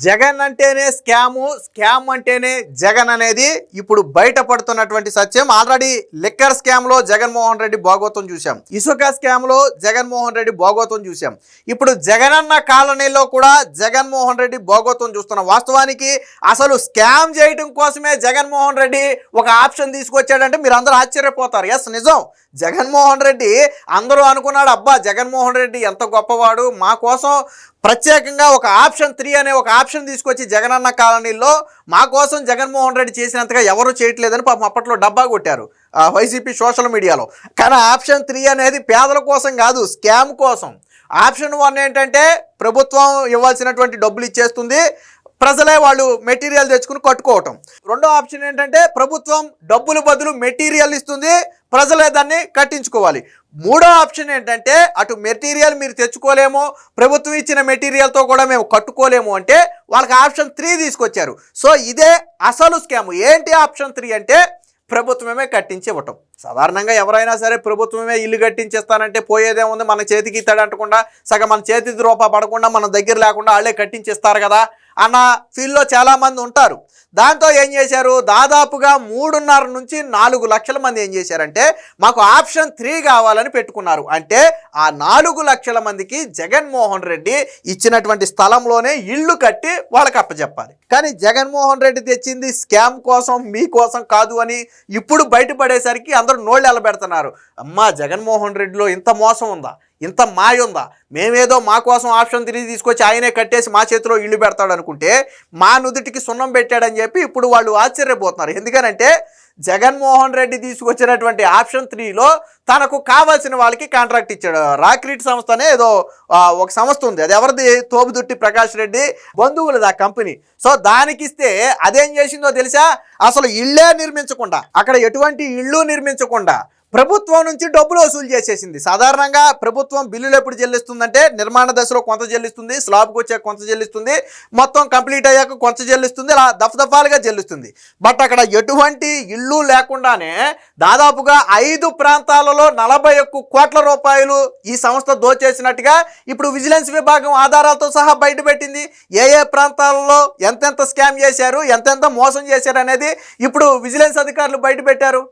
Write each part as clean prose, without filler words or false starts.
జగన్ అంటేనే scam, scam అంటేనే జగన్ అనేది ఇప్పుడు బయటపడుతున్నటువంటి సత్యం. ఆల్రెడీ లిక్కర్ స్కామ్ లో జగన్మోహన్ రెడ్డి భాగోతం చూసాం, ఇసుక స్కామ్ లో జగన్మోహన్ రెడ్డి భాగోతం చూసాం. ఇప్పుడు జగనన్న కాలనీలో కూడా జగన్మోహన్ రెడ్డి భాగోతం చూస్తున్నాం. వాస్తవానికి అసలు స్కామ్ చేయడం కోసమే జగన్మోహన్ రెడ్డి ఒక ఆప్షన్ తీసుకొచ్చాడంటే మీరు అందరూ ఆశ్చర్యపోతారు. ఎస్, నిజం. జగన్మోహన్ రెడ్డి అందరూ అనుకున్నాడు, అబ్బా జగన్మోహన్ రెడ్డి ఎంత గొప్పవాడు, మా కోసం ప్రత్యేకంగా ఒక ఆప్షన్ 3 అనే ఒక ఆప్షన్ తీసుకొచ్చి జగనన్న కాలనీలో మా కోసం జగన్మోహన్ రెడ్డి చేసినంతగా ఎవరు చేయట్లేదని పాపం అప్పట్లో డబ్బా కొట్టారు వైసీపీ సోషల్ మీడియాలో. కానీ ఆప్షన్ 3 అనేది పేదల కోసం కాదు, స్కామ్ కోసం. ఆప్షన్ 1 ఏంటంటే ప్రభుత్వం ఇవ్వాల్సినటువంటి డబ్బులు ఇచ్చేస్తుంది, ప్రజలే వాళ్ళు మెటీరియల్ తెచ్చుకుని కట్టుకోవటం. రెండో ఆప్షన్ ఏంటంటే ప్రభుత్వం డబ్బులు బదులు మెటీరియల్ ఇస్తుంది, ప్రజలే దాన్ని కట్టించుకోవాలి. మూడో ఆప్షన్ ఏంటంటే అటు మెటీరియల్ మీరు తెచ్చుకోలేము, ప్రభుత్వం ఇచ్చిన మెటీరియల్తో కూడా మేము కట్టుకోలేము అంటే వాళ్ళకి ఆప్షన్ 3 తీసుకొచ్చారు. సో ఇదే అసలు స్కామ్. ఏంటి ఆప్షన్ 3 అంటే ప్రభుత్వమే కట్టించి ఇవ్వటం. సాధారణంగా ఎవరైనా సరే ప్రభుత్వమే ఇల్లు కట్టించేస్తానంటే పోయేదేముంది, మన చేతికి ఇస్తాడంటకుండా సగం మన చేతికి రూపా పడకుండా మన దగ్గర లేకుండా వాళ్ళే కట్టించేస్తారు కదా అన్న ఫీల్లో చాలామంది ఉంటారు. దాంతో ఏం చేశారు, దాదాపుగా 3.5 నుంచి 4 లక్షల మంది ఏం చేశారంటే మాకు ఆప్షన్ 3 కావాలని పెట్టుకున్నారు. అంటే ఆ 4 లక్షల మందికి జగన్మోహన్ రెడ్డి ఇచ్చినటువంటి స్థలంలోనే ఇళ్ళు కట్టి వాళ్ళకి అప్పచెప్పాలి. కానీ జగన్మోహన్ రెడ్డి తెచ్చింది స్కామ్ కోసం, మీకోసం కాదు అని ఇప్పుడు బయటపడేసరికి అందరూ నోళ్ళు ఎలబెడుతున్నారు. అమ్మా జగన్మోహన్ రెడ్డిలో ఇంత మోసం ఉందా, ఇంత మాయ ఉందా, మేమేదో మా కోసం ఆప్షన్ 3 తీసుకొచ్చి ఆయనే కట్టేసి మా చేతిలో ఇల్లు పెడతాడు అనుకుంటే మా నుదుటికి సున్నం పెట్టాడని చెప్పి ఇప్పుడు వాళ్ళు ఆశ్చర్యపోతున్నారు. ఎందుకనంటే జగన్మోహన్ రెడ్డి తీసుకొచ్చినటువంటి ఆప్షన్ 3లో తనకు కావాల్సిన వాళ్ళకి కాంట్రాక్ట్ ఇచ్చాడు. రాక్రీట్ సంస్థ అనే ఏదో ఒక సంస్థ ఉంది, అది ఎవరిది, తోపుదుర్తి ప్రకాష్ రెడ్డి బంధువులది ఆ కంపెనీ. సో దానికి ఇస్తే అదేం చేసిందో తెలుసా, అసలు ఇళ్ళే నిర్మించకుండా, అక్కడ ఎటువంటి ఇళ్ళు నిర్మించకుండా ప్రభుత్వం నుంచి డబ్బులు వసూలు చేసేసింది. సాధారణంగా ప్రభుత్వం బిల్లులు ఎప్పుడు చెల్లిస్తుందంటే నిర్మాణ దశలో కొంత చెల్లిస్తుంది, స్లాబ్కి వచ్చాక కొంత చెల్లిస్తుంది, మొత్తం కంప్లీట్ అయ్యాక కొంత చెల్లిస్తుంది, అలా దఫదఫాలుగా చెల్లిస్తుంది. బట్ అక్కడ ఎటువంటి ఇళ్ళు లేకుండానే దాదాపుగా 5 ప్రాంతాలలో 41 కోట్ల రూపాయలు ఈ సంస్థ దోచేసినట్టుగా ఇప్పుడు విజిలెన్స్ విభాగం ఆధారాలతో సహా బయటపెట్టింది. ఏ ఏ ప్రాంతాలలో ఎంతెంత స్కామ్ చేశారు, ఎంతెంత మోసం చేశారు అనేది ఇప్పుడు విజిలెన్స్ అధికారులు బయటపెట్టారు.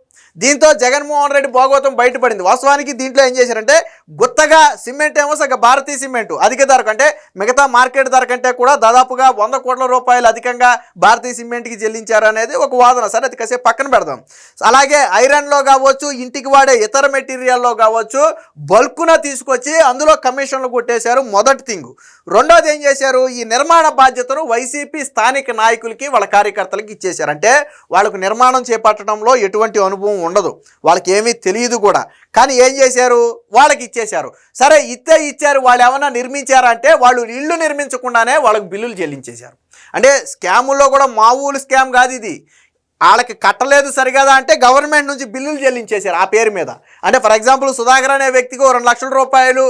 దీంతో జగన్మోహన్ రెడ్డి భాగోతం బయటపడింది. వాస్తవానికి దీంట్లో ఏం చేశారంటే గుత్తగా సిమెంట్ ఏమో సగ భారతీయ సిమెంట్ అధిక ధర కంటే మిగతా మార్కెట్ ధర కంటే కూడా దాదాపుగా 100 కోట్ల రూపాయలు అధికంగా భారతీయ సిమెంట్కి చెల్లించారు అనేది ఒక వాదన. సరే అది కాసేపు పక్కన పెడదాం. అలాగే ఐరన్లో కావచ్చు, ఇంటికి వాడే ఇతర మెటీరియల్లో కావచ్చు బల్కున తీసుకొచ్చి అందులో కమిషన్లు కొట్టేశారు. మొదటి థింగ్. రెండోది ఏం చేశారు, ఈ నిర్మాణ బాధ్యతను వైసీపీ స్థానిక నాయకులకి వాళ్ళ కార్యకర్తలకి ఇచ్చేశారు. అంటే వాళ్ళకు నిర్మాణం చేపట్టడంలో ఎటువంటి అనుభవం ఉండదు, వాళ్ళకి ఏమీ తెలియదు కూడా. కానీ ఏం చేశారు, వాళ్ళకి ఇచ్చేశారు. సరే ఇచ్చారు, వాళ్ళు ఏమన్నా నిర్మించారా అంటే వాళ్ళు ఇళ్ళు నిర్మించకుండానే వాళ్ళకి బిల్లులు చెల్లించేశారు. అంటే స్కాముల్లో కూడా మామూలు స్కామ్ కాదు ఇది. వాళ్ళకి కట్టలేదు సరిగదా అంటే గవర్నమెంట్ నుంచి బిల్లులు చెల్లించేశారు ఆ పేరు మీద. అంటే ఫర్ ఎగ్జాంపుల్ సుధాకర్ అనే వ్యక్తికి 2 లక్షల రూపాయలు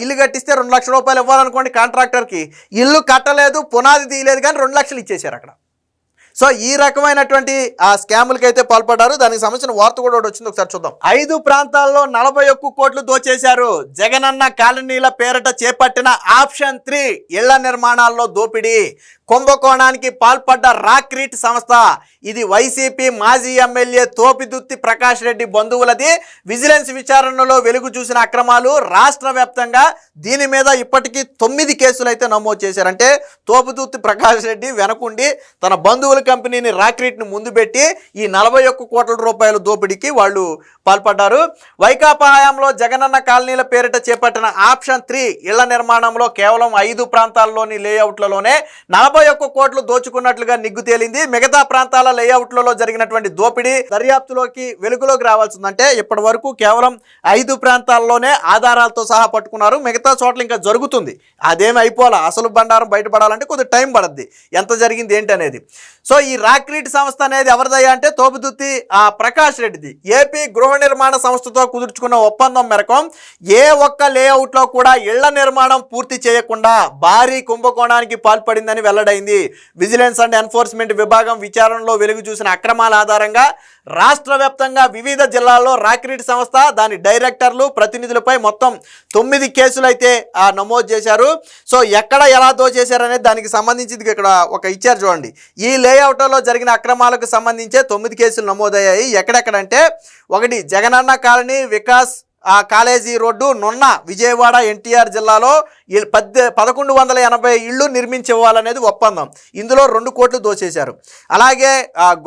ఇల్లు కట్టిస్తే 2 లక్షల రూపాయలు ఇవ్వాలనుకోండి కాంట్రాక్టర్కి. ఇల్లు కట్టలేదు, పునాది తీయలేదు, కానీ 2 లక్షలు ఇచ్చేశారు అక్కడ. సో ఈ రకమైనటువంటి ఆ స్కాములకి అయితే పాల్పడ్డారు. దానికి సంబంధించిన వార్త కూడా వచ్చింది, ఒకసారి చూద్దాం. 5 ప్రాంతాల్లో 41 కోట్లు దోచేశారు. జగనన్న కాలనీల పేరిట చేపట్టిన ఆప్షన్ 3 ఇళ్ల నిర్మాణాల్లో దోపిడీ. కుంభకోణానికి పాల్పడ్డ రాక్రీట్ సంస్థ. ఇది వైసీపీ మాజీ ఎమ్మెల్యే తోపిదుర్తి ప్రకాష్ రెడ్డి బంధువులది. విజిలెన్స్ విచారణలో వెలుగు చూసిన అక్రమాలు రాష్ట్ర వ్యాప్తంగా దీని మీద ఇప్పటికీ 9 కేసులు అయితే నమోదు చేశారంటే తోపుదుర్తి ప్రకాష్ రెడ్డి వెనకుండి తన బంధువుల కంపెనీని రాక్రీట్ని ముందు పెట్టి ఈ 41 కోట్ల రూపాయల దోపిడీకి వాళ్ళు పాల్పడ్డారు. వైకాపా హయాంలో జగనన్న కాలనీల పేరిట చేపట్టిన ఆప్షన్ 3 ఇళ్ల నిర్మాణంలో కేవలం 5 ప్రాంతాల్లోని లేఅవుట్లలోనే 41 కోట్లు దోచుకున్నట్లుగా నిగ్గు తేలింది. మిగతా ప్రాంతాల లేఅవుట్లలో జరిగినటువంటి దోపిడీ దర్యాప్తులోకి వెలుగులోకి రావాల్సిందంటే ఇప్పటి వరకు కేవలం 5 ప్రాంతాల్లోనే ఆధారాలతో సహా పట్టుకున్నారు. మిగతా చోట్ల ఇంకా జరుగుతుంది. అదేమి అయిపోవాలా, అసలు బండారం బయటపడాలంటే కొద్దిగా టైం పడుద్ది, ఎంత జరిగింది ఏంటి అనేది. సో ఈ రాక్రీట్ సంస్థ అనేది ఎవరిదయ్యా అంటే తోపుదుర్తి ప్రకాష్ రెడ్డిది. ఏపీ గృహ నిర్మాణ సంస్థతో కుదుర్చుకున్న ఒప్పందం మేరకు ఏ ఒక్క లేఅవుట్లో కూడా ఇళ్ల నిర్మాణం పూర్తి చేయకుండా భారీ కుంభకోణానికి పాల్పడిందని వెల్లడైంది. విజిలెన్స్ అండ్ ఎన్ఫోర్స్మెంట్ విభాగం విచారణలో వెలుగు చూసిన అక్రమాల ఆధారంగా రాష్ట్ర వ్యాప్తంగా వివిధ జిల్లాల్లో రాక్రీట్ సంస్థ దాని డైరెక్టర్లు ప్రతినిధులపై మొత్తం 9 కేసులు అయితే నమోదు చేశారు. సో ఎక్కడ ఎలా దోచేశారు అనేది దానికి సంబంధించి ఇక్కడ ఒక ఇచ్చారు చూడండి. ఈ లేఅవుట్లో జరిగిన అక్రమాలకు సంబంధించే 9 కేసులు నమోదయ్యాయి. ఎక్కడెక్కడంటే ఒకటి Jagananna colony Vikas college road నున్న విజయవాడ ఎన్టీఆర్ జిల్లాలో 1180 ఇళ్ళు నిర్మించివ్వాలనేది ఒప్పందం. ఇందులో 2 కోట్లు దోచేశారు. అలాగే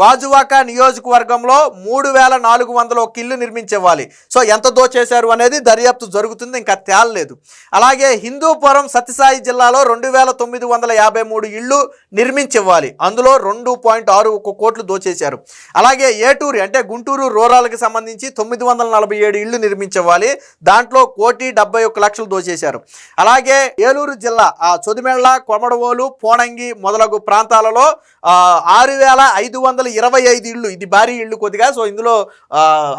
గాజువాక నియోజకవర్గంలో 3401 ఇళ్ళు నిర్మించివ్వాలి. సో ఎంత దోచేశారు అనేది దర్యాప్తు జరుగుతుంది, ఇంకా తేలలేదు. అలాగే హిందూపురం సత్యసాయి జిల్లాలో 2953 ఇళ్ళు నిర్మించివ్వాలి. అందులో 2.61 కోట్లు దోచేశారు. అలాగే ఏటూరు అంటే గుంటూరు రూరల్కి సంబంధించి 947 ఇళ్ళు నిర్మించివ్వాలి. దాంట్లో 1,71,00,000 దోచేశారు. అలాగే ఏలూరు జిల్లా చొదిమెళ్ళ కొమడవోలు పోనంగి మొదలగు ప్రాంతాలలో 6,525 ఇళ్ళు. ఇది భారీ ఇళ్ళు కొద్దిగా. సో ఇందులో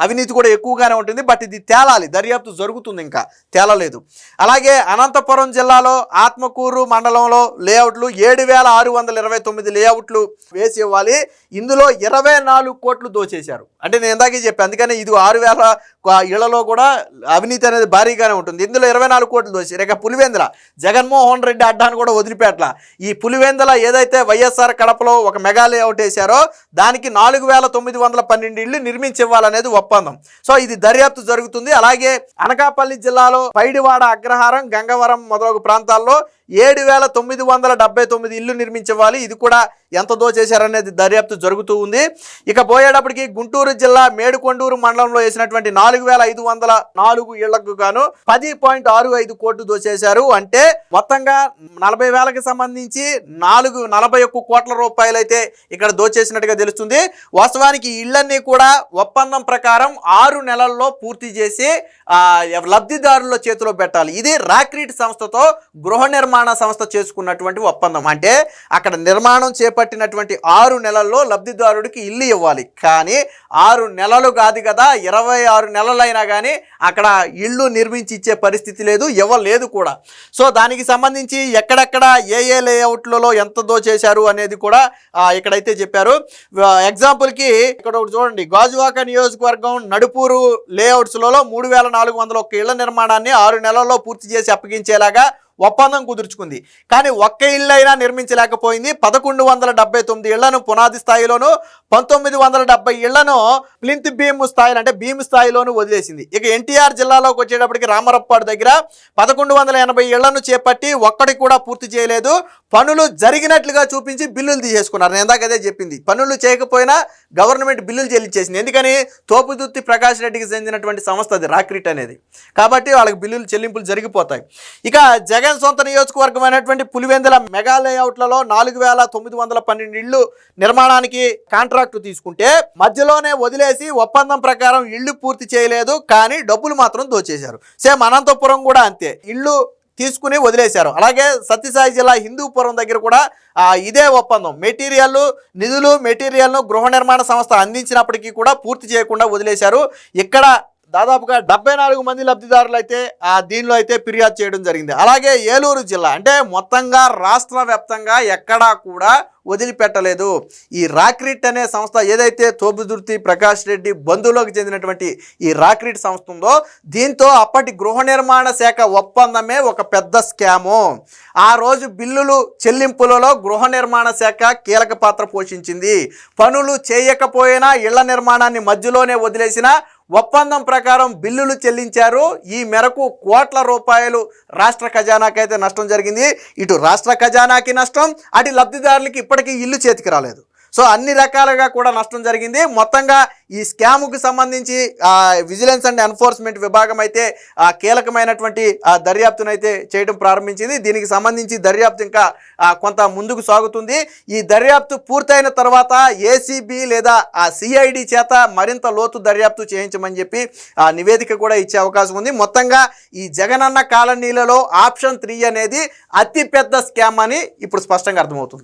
అవినీతి కూడా ఎక్కువగానే ఉంటుంది. బట్ ఇది తేలాలి, దర్యాప్తు జరుగుతుంది, ఇంకా తేలలేదు. అలాగే అనంతపురం జిల్లాలో ఆత్మకూరు మండలంలో లేఅవుట్లు 7,629 లేఅవుట్లు వేసి ఇవ్వాలి. ఇందులో 24 కోట్లు దోచేశారు. అంటే నేను ఇందాకే చెప్పాను, అందుకని ఇది 6,000 ఇళ్లలో కూడా అవినీతి అనేది భారీగానే ఉంటుంది. ఇందులో 24 కోట్లు దోచేశారు. ఇక పులివెందుల జగన్మోహన్ రెడ్డి అడ్డాను కూడా వదిలిపెట్ల. ఈ పులివెందుల ఏదైతే వైఎస్ఆర్ కడపలో ఒక మెగా లేఅవుట్ వేశారో దానికి 4,912 ఇళ్ళు నిర్మించివ్వాలనేది ఒప్పందం. సో ఇది దర్యాప్తు జరుగుతుంది. అలాగే అనకాపల్లి జిల్లాలో పైడివాడ అగ్రహారం గంగవరం మొదలగు ప్రాంతాల్లో 7,979 ఇళ్ళు నిర్మించివ్వాలి. ఇది కూడా ఎంత దోచేశారనేది దర్యాప్తు జరుగుతూ ఉంది. ఇక పోయేటప్పటికి గుంటూరు జిల్లా మేడుకొండూరు మండలంలో వేసినటువంటి 4,504 ఇళ్లకు గాను 10.65 కోట్లు దోచేశారు. అంటే మొత్తంగా 40,000కి సంబంధించి 41 కోట్ల రూపాయలు అయితే ఇక్కడ దోచేసినట్టుగా తెలుస్తుంది. వాస్తవానికి ఇళ్లన్నీ కూడా ఒప్పందం ప్రకారం 6 నెలల్లో పూర్తి చేసి లబ్ధిదారుల చేతిలో పెట్టాలి. ఇది రాక్రీట్ సంస్థతో గృహ నిర్మాణ సంస్థ చేసుకున్నటువంటి ఒప్పందం. అంటే అక్కడ నిర్మాణం చేపట్టినటువంటి 6 నెలల్లో లబ్ధిదారుడికి ఇల్లు ఇవ్వాలి. కానీ 6 నెలలు కాదు కదా, 26 నెలలైనా కానీ అక్కడ ఇళ్ళు నిర్మించి ఇచ్చే పరిస్థితి లేదు, ఇవ్వలేదు కూడా. సో దానికి సంబంధించి ఎక్కడెక్కడ ఏ లేఅవుట్లలో ఎంత దోచేశారు అనేది కూడా ఇక్కడైతే చెప్పారు. ఎగ్జాంపుల్కి ఇక్కడ ఒకటి చూడండి. గాజువాక నియోజకవర్గం నడుపూరు లేఅవుట్స్లలో 3,401 ఇళ్ల నిర్మాణాన్ని 6 నెలల్లో పూర్తి చేసి అప్పగించేలాగా ఒప్పందం కుదుర్చుకుంది. కానీ ఒక్క ఇల్లు అయినా నిర్మించలేకపోయింది. 1179 ఇళ్లను పునాది స్థాయిలోను 1970 ఇళ్లను ప్లింత్ బీమ్ స్థాయిలో అంటే భీమ్ స్థాయిలోను వదిలేసింది. ఇక ఎన్టీఆర్ జిల్లాలోకి వచ్చేటప్పటికి రామరప్పాడు దగ్గర 1180 ఇళ్లను చేపట్టి ఒక్కటి కూడా పూర్తి చేయలేదు. పనులు జరిగినట్లుగా చూపించి బిల్లులు తీసేసుకున్నారు. నేను ఇందాక అదే చెప్పింది, పనులు చేయకపోయినా గవర్నమెంట్ బిల్లులు చెల్లించేసింది. ఎందుకని తోపుదుర్తి ప్రకాష్ రెడ్డికి చెందినటువంటి సంస్థ అది రాక్రీట్ అనేది, కాబట్టి వాళ్ళకి బిల్లులు చెల్లింపులు జరిగిపోతాయి. ఇక జగన్ సొంత నియోజకవర్గం అయినటువంటి పులివెందుల మెగా లేఅవుట్లలో 4,912 ఇళ్ళు నిర్మాణానికి కాంట్రాక్టు తీసుకుంటే మధ్యలోనే వదిలేసి ఒప్పందం ప్రకారం ఇళ్ళు పూర్తి చేయలేదు, కానీ డబ్బులు మాత్రం దోచేశారు. సేమ్ అనంతపురం కూడా అంతే, ఇళ్ళు తీసుకుని వదిలేశారు. అలాగే సత్యసాయి జిల్లా హిందూపురం దగ్గర కూడా ఇదే ఒప్పందం. నిధులు మెటీరియల్ను గృహ నిర్మాణ సంస్థ అందించినప్పటికీ కూడా పూర్తి చేయకుండా వదిలేశారు. ఇక్కడ దాదాపుగా 74 మంది లబ్ధిదారులు అయితే దీనిలో అయితే ఫిర్యాదు చేయడం జరిగింది. అలాగే ఏలూరు జిల్లా అంటే మొత్తంగా రాష్ట్ర వ్యాప్తంగా ఎక్కడా కూడా వదిలిపెట్టలేదు. ఈ రాక్రీట్ అనే సంస్థ ఏదైతే తోపుదుర్తి ప్రకాష్ రెడ్డి బంధువులకు చెందినటువంటి ఈ రాక్రీట్ సంస్థ ఉందో దీంతో అప్పటి గృహ నిర్మాణ శాఖ ఒప్పందమే ఒక పెద్ద స్కాము. ఆ రోజు బిల్లులు చెల్లింపులలో గృహ నిర్మాణ శాఖ కీలక పాత్ర పోషించింది. పనులు చేయకపోయినా ఇళ్ల నిర్మాణాన్ని మధ్యలోనే వదిలేసిన ఒప్పందం ప్రకారం బిల్లులు చెల్లించారు. ఈ మేరకు కోట్ల రూపాయలు రాష్ట్ర ఖజానాకైతే నష్టం జరిగింది. ఇటు రాష్ట్ర ఖజానాకి నష్టం, అటు లబ్ధిదారులకి ఇప్పటికీ ఇల్లు చేతికి రాలేదు. సో అన్ని రకాలుగా కూడా నష్టం జరిగింది. మొత్తంగా ఈ స్కాముకు సంబంధించి విజిలెన్స్ అండ్ ఎన్ఫోర్స్మెంట్ విభాగం అయితే కీలకమైనటువంటి దర్యాప్తును అయితే చేయడం ప్రారంభించింది. దీనికి సంబంధించి దర్యాప్తు ఇంకా కొంత ముందుకు సాగుతుంది. ఈ దర్యాప్తు పూర్తయిన తర్వాత ఏసీబీ లేదా సిఐడి చేత మరింత లోతు దర్యాప్తు చేయించమని చెప్పి నివేదిక కూడా ఇచ్చే అవకాశం ఉంది. మొత్తంగా ఈ జగనన్న కాలనీలలో ఆప్షన్ 3 అనేది అతిపెద్ద స్కామ్ అని ఇప్పుడు స్పష్టంగా అర్థమవుతుంది.